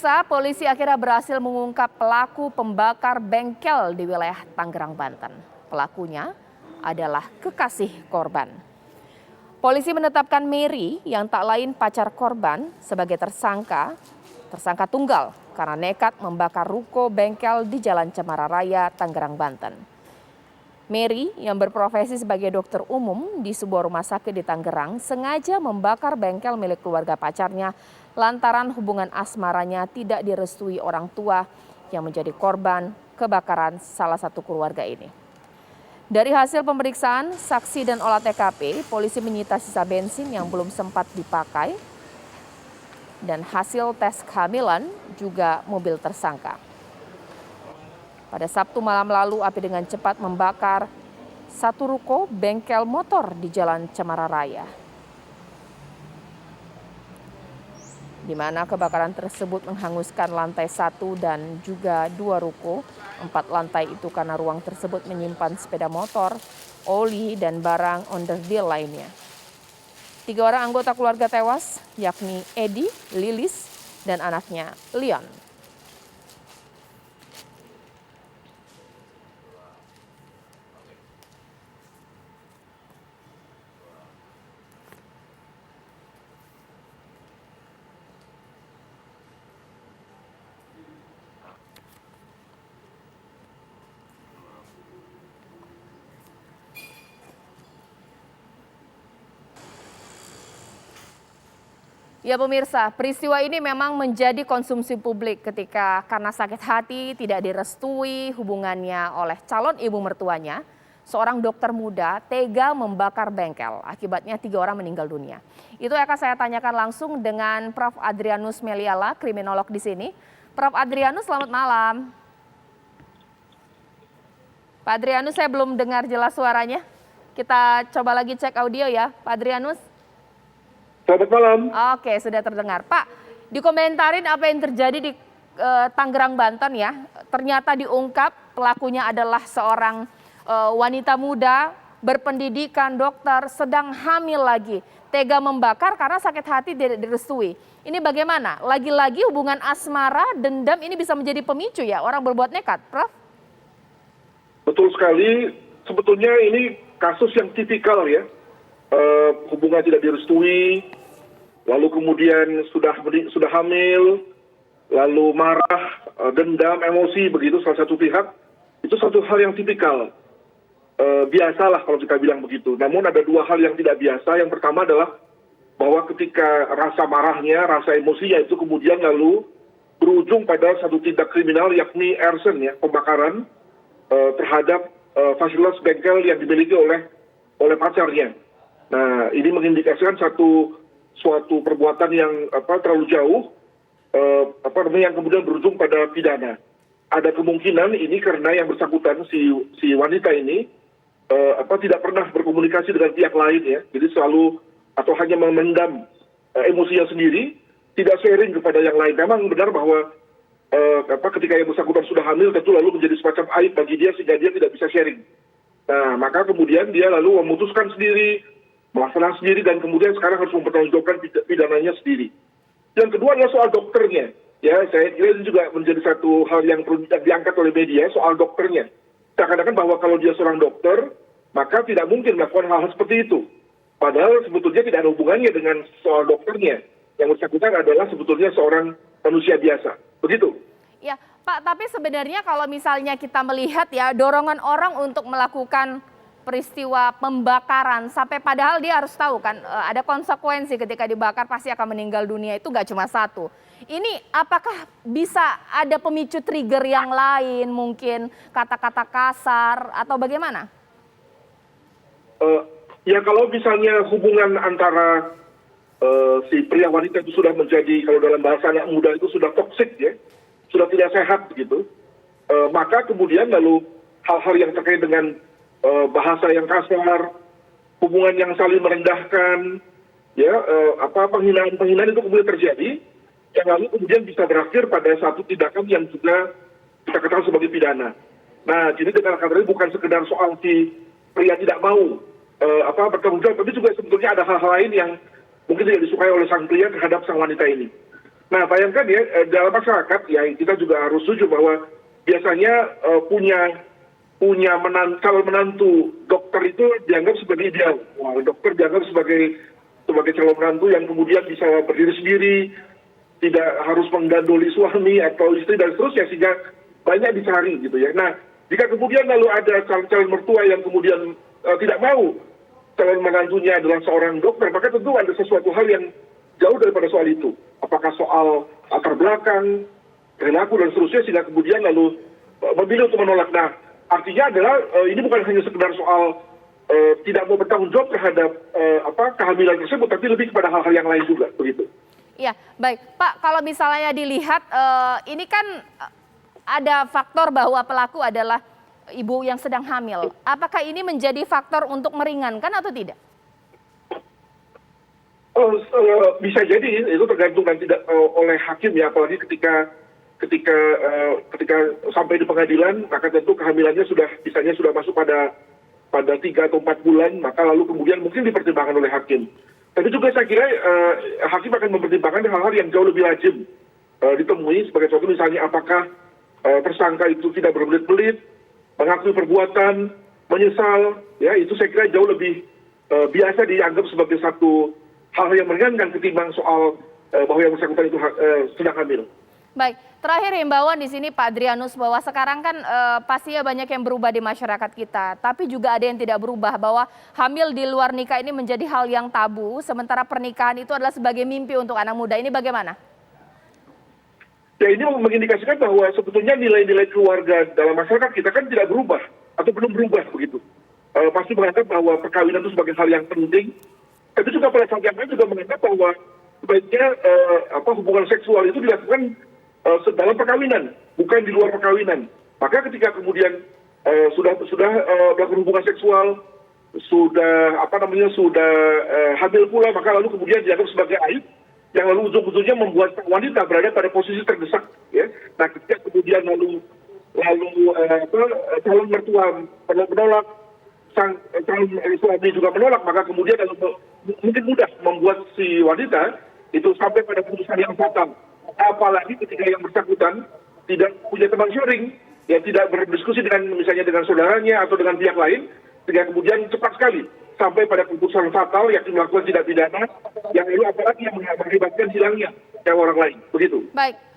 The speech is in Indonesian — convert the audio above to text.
Pemirsa, polisi akhirnya berhasil mengungkap pelaku pembakar bengkel di wilayah Tangerang, Banten. Pelakunya adalah kekasih korban. Polisi menetapkan Mary yang tak lain pacar korban sebagai tersangka tunggal karena nekat membakar ruko bengkel di Jalan Cemara Raya, Tangerang, Banten. Mary yang berprofesi sebagai dokter umum di sebuah rumah sakit di Tangerang sengaja membakar bengkel milik keluarga pacarnya lantaran hubungan asmaranya tidak direstui orang tua yang menjadi korban kebakaran salah satu keluarga ini. Dari hasil pemeriksaan, saksi dan olah TKP, polisi menyita sisa bensin yang belum sempat dipakai dan hasil tes kehamilan juga mobil tersangka. Pada Sabtu malam lalu, api dengan cepat membakar satu ruko bengkel motor di Jalan Cemara Raya, di mana kebakaran tersebut menghanguskan lantai 1 dan juga 2 ruko. 4 lantai itu karena ruang tersebut menyimpan sepeda motor, oli, dan barang onderdil lainnya. 3 orang anggota keluarga tewas, yakni Edi, Lilis, dan anaknya Leon. Ya pemirsa, peristiwa ini memang menjadi konsumsi publik ketika karena sakit hati tidak direstui hubungannya oleh calon ibu mertuanya, seorang dokter muda tega membakar bengkel. Akibatnya 3 orang meninggal dunia. Itu akan saya tanyakan langsung dengan Prof. Adrianus Meliala, kriminolog di sini. Prof. Adrianus, selamat malam. Pak Adrianus, saya belum dengar jelas suaranya. Kita coba lagi cek audio ya, Pak Adrianus. Selamat malam. Oke, sudah terdengar. Pak, dikomentarin apa yang terjadi di Tangerang, Banten ya. Ternyata diungkap pelakunya adalah seorang wanita muda, berpendidikan, dokter, sedang hamil lagi. Tega membakar karena sakit hati tidak direstui. Ini bagaimana? Lagi-lagi hubungan asmara, dendam ini bisa menjadi pemicu ya orang berbuat nekat, Prof? Betul sekali. Sebetulnya ini kasus yang tipikal ya. Hubungan tidak direstui, lalu kemudian sudah hamil, lalu marah, dendam, emosi begitu salah satu pihak, itu satu hal yang tipikal. Biasalah kalau kita bilang begitu. Namun ada 2 hal yang tidak biasa. Yang pertama adalah bahwa ketika rasa marahnya, rasa emosinya itu kemudian lalu berujung pada satu tindak kriminal yakni arson ya, pembakaran terhadap fasilitas bengkel yang dimiliki oleh pacarnya. Nah, ini mengindikasikan suatu perbuatan yang terlalu jauh, yang kemudian berujung pada pidana. Ada kemungkinan ini karena yang bersangkutan si wanita ini tidak pernah berkomunikasi dengan pihak lain ya, jadi selalu atau hanya memendam emosinya sendiri, tidak sharing kepada yang lain. Memang benar bahwa ketika yang bersangkutan sudah hamil tentu lalu menjadi semacam aib bagi dia sehingga dia tidak bisa sharing. Nah, maka kemudian dia lalu memutuskan sendiri, melaksanakan sendiri, dan kemudian sekarang harus mempertanggungjawabkan pidananya sendiri. Yang kedua adalah soal dokternya. Ya, saya kira ini juga menjadi satu hal yang perlu diangkat oleh media, soal dokternya. Seakan-akan bahwa kalau dia seorang dokter, maka tidak mungkin melakukan hal-hal seperti itu. Padahal sebetulnya tidak ada hubungannya dengan soal dokternya. Yang bersangkutan adalah sebetulnya seorang manusia biasa. Begitu. Ya, Pak, tapi sebenarnya kalau misalnya kita melihat ya, dorongan orang untuk melakukan peristiwa pembakaran sampai padahal dia harus tahu kan ada konsekuensi ketika dibakar pasti akan meninggal dunia, itu nggak cuma satu. Ini apakah bisa ada pemicu trigger yang lain, mungkin kata-kata kasar atau bagaimana? Ya kalau misalnya hubungan antara si pria wanita itu sudah menjadi, kalau dalam bahasa anak muda itu sudah toksik ya, sudah tidak sehat begitu, maka kemudian lalu hal-hal yang terkait dengan bahasa yang kasar, hubungan yang saling merendahkan, ya penghinaan itu kemudian terjadi, yang lalu kemudian bisa berakhir pada satu tindakan yang juga kita katakan sebagai pidana. Nah, jadi dengan kata bukan sekedar soal si pria tidak mau bertanggung jawab, tapi juga sebetulnya ada hal-hal lain yang mungkin tidak disukai oleh sang pria terhadap sang wanita ini. Nah, bayangkan ya, dalam masyarakat ya kita juga harus setuju bahwa biasanya punya calon menantu dokter itu dianggap sebagai ideal. Wah, dokter dianggap sebagai calon menantu yang kemudian bisa berdiri sendiri, tidak harus menggandoli suami atau istri dan seterusnya, sehingga banyak dicari gitu ya. Nah, jika kemudian lalu ada calon mertua yang kemudian tidak mau calon menantunya adalah seorang dokter, maka tentu ada sesuatu hal yang jauh daripada soal itu. Apakah soal latar belakang, perilaku dan seterusnya, sehingga kemudian lalu memilih untuk menolak. Nah, artinya adalah ini bukan hanya sekedar soal tidak mau bertanggung jawab terhadap kehamilan tersebut, tapi lebih kepada hal-hal yang lain juga, begitu. Iya, baik. Pak, kalau misalnya dilihat ini kan ada faktor bahwa pelaku adalah ibu yang sedang hamil. Apakah ini menjadi faktor untuk meringankan atau tidak? Bisa jadi itu tergantung dan tidak oleh hakim ya, apalagi ketika sampai di pengadilan, maka tentu kehamilannya sudah masuk pada 3 atau 4 bulan, maka lalu kemudian mungkin dipertimbangkan oleh hakim. Tapi juga saya kira hakim akan mempertimbangkan hal-hal yang jauh lebih lazim ditemui, sebagai contoh misalnya apakah tersangka itu tidak berbelit-belit, mengakui perbuatan, menyesal, ya itu saya kira jauh lebih biasa dianggap sebagai satu hal yang meringankan ketimbang soal bahwa yang bersangkutan itu sedang hamil. Baik, terakhir himbauan di sini Pak Adrianus, bahwa sekarang kan pastinya banyak yang berubah di masyarakat kita, tapi juga ada yang tidak berubah, bahwa hamil di luar nikah ini menjadi hal yang tabu, sementara pernikahan itu adalah sebagai mimpi untuk anak muda. Ini bagaimana? Ya, ini mengindikasikan bahwa sebetulnya nilai-nilai keluarga dalam masyarakat kita kan tidak berubah atau belum berubah begitu. Pasti menganggap bahwa perkawinan itu sebagai hal yang penting, tapi juga pada saat yang lain juga menganggap bahwa sebaiknya hubungan seksual itu dilakukan dalam perkawinan, bukan di luar perkawinan. Maka ketika kemudian sudah melakukan hubungan seksual, sudah hamil pula, maka lalu kemudian dianggap sebagai aib yang lalu ujung-ujungnya membuat wanita berada pada posisi terdesak. Ya. Nah, ketika kemudian lalu calon mertua menolak, calon suami juga menolak, maka kemudian lalu mungkin mudah membuat si wanita itu sampai pada keputusan yang fatal. Apalagi ketika yang bersangkutan tidak punya teman sharing, ya tidak berdiskusi misalnya dengan saudaranya atau dengan pihak lain, sehingga kemudian cepat sekali sampai pada keputusan fatal yakni melakukan tindak pidana yang lalu apalagi yang mengakibatkan hilangnya nyawa orang lain, begitu. Baik,